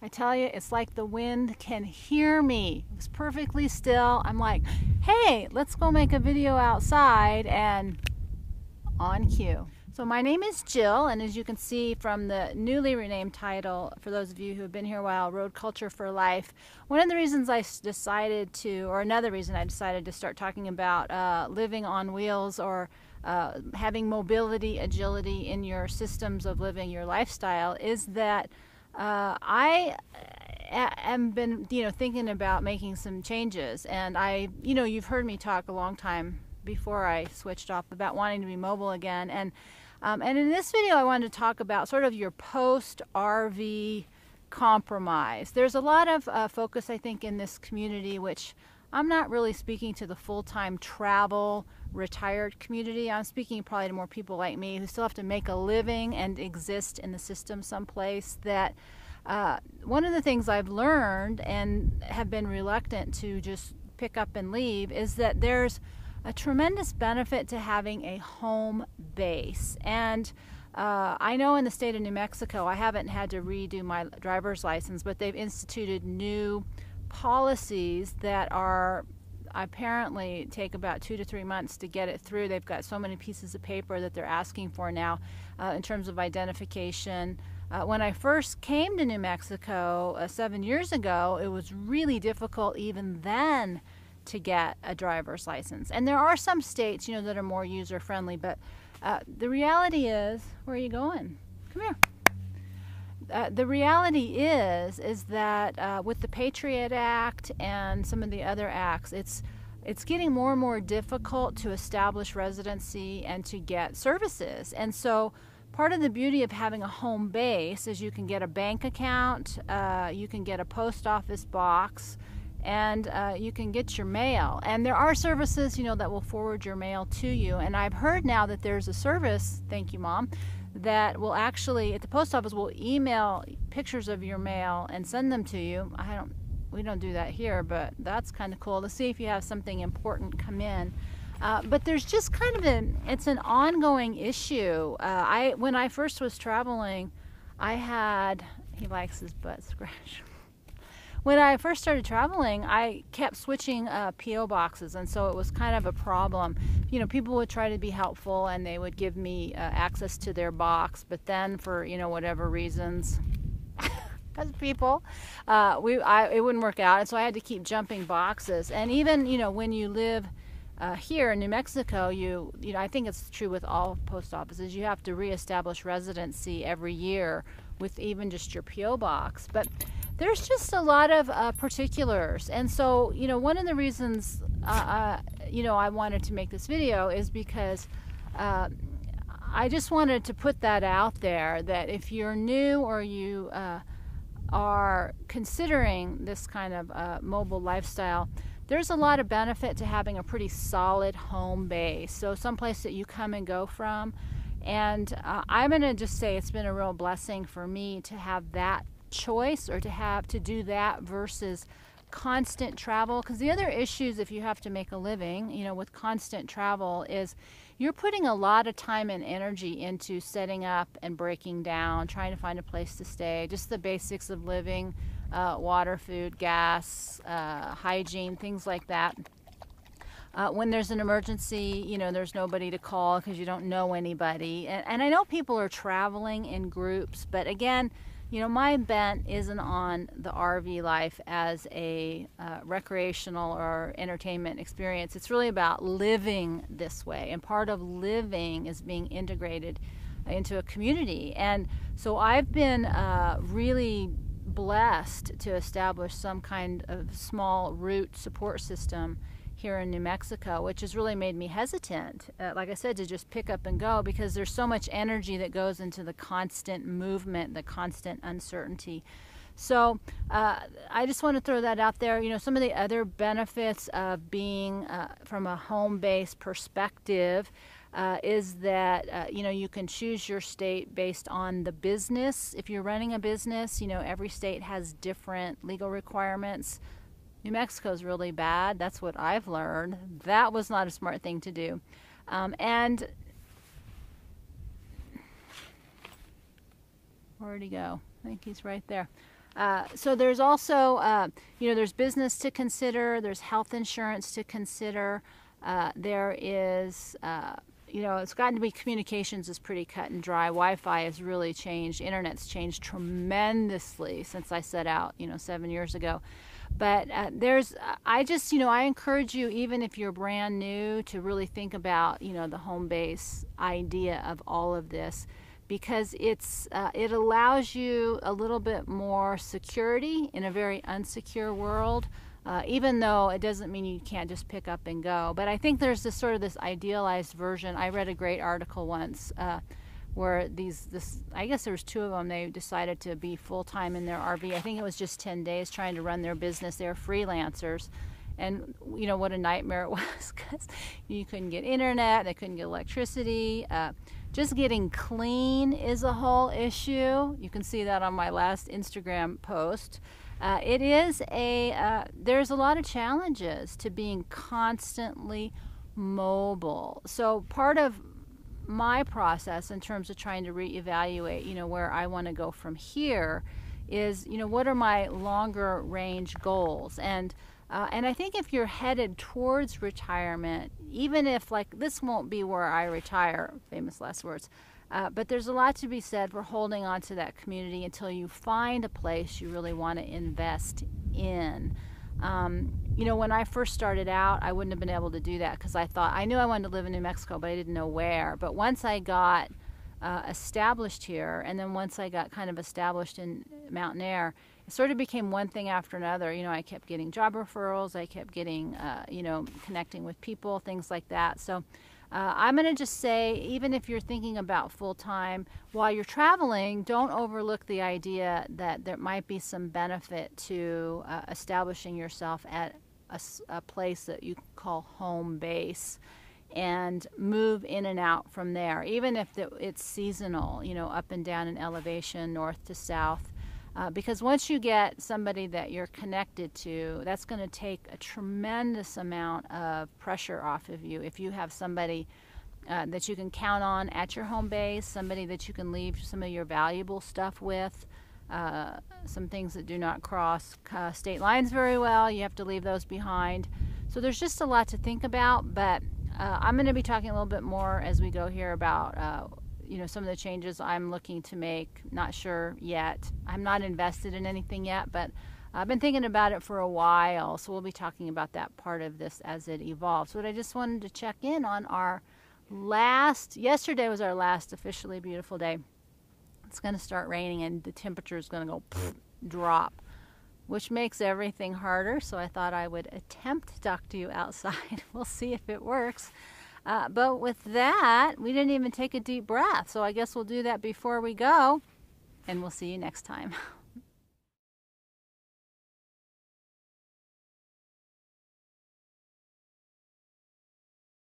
I tell you, it's like the wind can hear me. It was perfectly still. I'm like, hey, let's go make a video outside, and on cue. So my name is Jill, and as you can see from the newly renamed title, for those of you who have been here a while, Road Culture for Life, one of the reasons I decided to, or another reason I decided to start talking about living on wheels, or having mobility, agility in your systems of living your lifestyle, is that I am been, thinking about making some changes, and you've heard me talk a long time before I switched off about wanting to be mobile again, and in this video I wanted to talk about sort of your post-RV compromise. There's a lot of focus, I think, in this community, which I'm not really speaking to the full-time travel retired community. I'm speaking probably to more people like me who still have to make a living and exist in the system someplace. That one of the things I've learned and have been reluctant to just pick up and leave is that there's a tremendous benefit to having a home base. And I know in the state of New Mexico, I haven't had to redo my driver's license, but they've instituted new policies that are apparently take about 2 to 3 months to get it through. They've got so many pieces of paper that they're asking for now in terms of identification. When I first came to New Mexico 7 years ago, it was really difficult even then to get a driver's license. And there are some states, that are more user-friendly, but the reality is, where are you going? Come here. The reality is that with the Patriot Act and some of the other acts, it's getting more and more difficult to establish residency and to get services. And so part of the beauty of having a home base is you can get a bank account, you can get a post office box, and you can get your mail. And there are services, that will forward your mail to you. And I've heard now that there's a service, thank you, Mom, that will actually, at the post office, will email pictures of your mail and send them to you. We don't do that here, but that's kind of cool to see if you have something important come in. But there's just kind of it's an ongoing issue. When I first was traveling, he likes his butt scratched. When I first started traveling, I kept switching P.O. boxes, and so it was kind of a problem. People would try to be helpful, and they would give me access to their box, but then for, whatever reasons, as people, it wouldn't work out, and so I had to keep jumping boxes. And even, when you live here in New Mexico, I think it's true with all post offices, you have to reestablish residency every year with even just your P.O. box. But there's just a lot of particulars, and so one of the reasons I wanted to make this video is because I just wanted to put that out there, that if you're new or you are considering this kind of mobile lifestyle, there's a lot of benefit to having a pretty solid home base, so someplace that you come and go from. And I'm going to just say it's been a real blessing for me to have that choice, or to do that versus constant travel. Because the other issues, if you have to make a living, with constant travel, is you're putting a lot of time and energy into setting up and breaking down, trying to find a place to stay, just the basics of living, water, food, gas, hygiene, things like that. When there's an emergency, there's nobody to call because you don't know anybody. And I know people are traveling in groups, but again, my bent isn't on the RV life as a recreational or entertainment experience. It's really about living this way, and part of living is being integrated into a community. And so I've been really blessed to establish some kind of small root support system here in New Mexico, which has really made me hesitant, like I said, to just pick up and go, because there's so much energy that goes into the constant movement, the constant uncertainty. So I just want to throw that out there. Some of the other benefits of being from a home-based perspective is that you can choose your state based on the business. If you're running a business, every state has different legal requirements. New Mexico's really bad. That's what I've learned. That was not a smart thing to do. And where'd he go? I think he's right there. So there's also, there's business to consider, there's health insurance to consider, there is, it's gotten to be communications is pretty cut and dry. Wi-Fi has really changed. Internet's changed tremendously since I set out, 7 years ago. But I encourage you, even if you're brand new, to really think about, the home base idea of all of this, because it allows you a little bit more security in a very unsecure world. Even though it doesn't mean you can't just pick up and go. But I think there's this idealized version. I read a great article once where I guess there was 2 of them, they decided to be full-time in their RV. I think it was just 10 days trying to run their business. They were freelancers. And what a nightmare it was, because you couldn't get internet, they couldn't get electricity. Just getting clean is a whole issue. You can see that on my last Instagram post. There's a lot of challenges to being constantly mobile. So part of my process in terms of trying to reevaluate, where I want to go from here is, what are my longer range goals? And I think if you're headed towards retirement, even if this won't be where I retire, famous last words, but there's a lot to be said for holding on to that community until you find a place you really want to invest in. When I first started out, I wouldn't have been able to do that because I knew I wanted to live in New Mexico, but I didn't know where. But once I got established here, and then once I got kind of established in Mountain Air, it sort of became one thing after another. I kept getting job referrals, I kept getting, connecting with people, things like that. So I'm going to just say, even if you're thinking about full-time, while you're traveling, don't overlook the idea that there might be some benefit to establishing yourself at a place that you call home base, and move in and out from there, even if it's seasonal, up and down in elevation, north to south. Because once you get somebody that you're connected to, that's going to take a tremendous amount of pressure off of you. If you have somebody that you can count on at your home base, somebody that you can leave some of your valuable stuff with, some things that do not cross state lines very well, you have to leave those behind. So there's just a lot to think about, but I'm going to be talking a little bit more as we go here about some of the changes I'm looking to make. Not sure yet. I'm not invested in anything yet, but I've been thinking about it for a while, so we'll be talking about that part of this as it evolves. But I just wanted to check in on yesterday was our last officially beautiful day. It's going to start raining and the temperature is going to go drop, which makes everything harder, so I thought I would attempt to talk to you outside. We'll see if it works. But with that, we didn't even take a deep breath, so I guess we'll do that before we go, and we'll see you next time.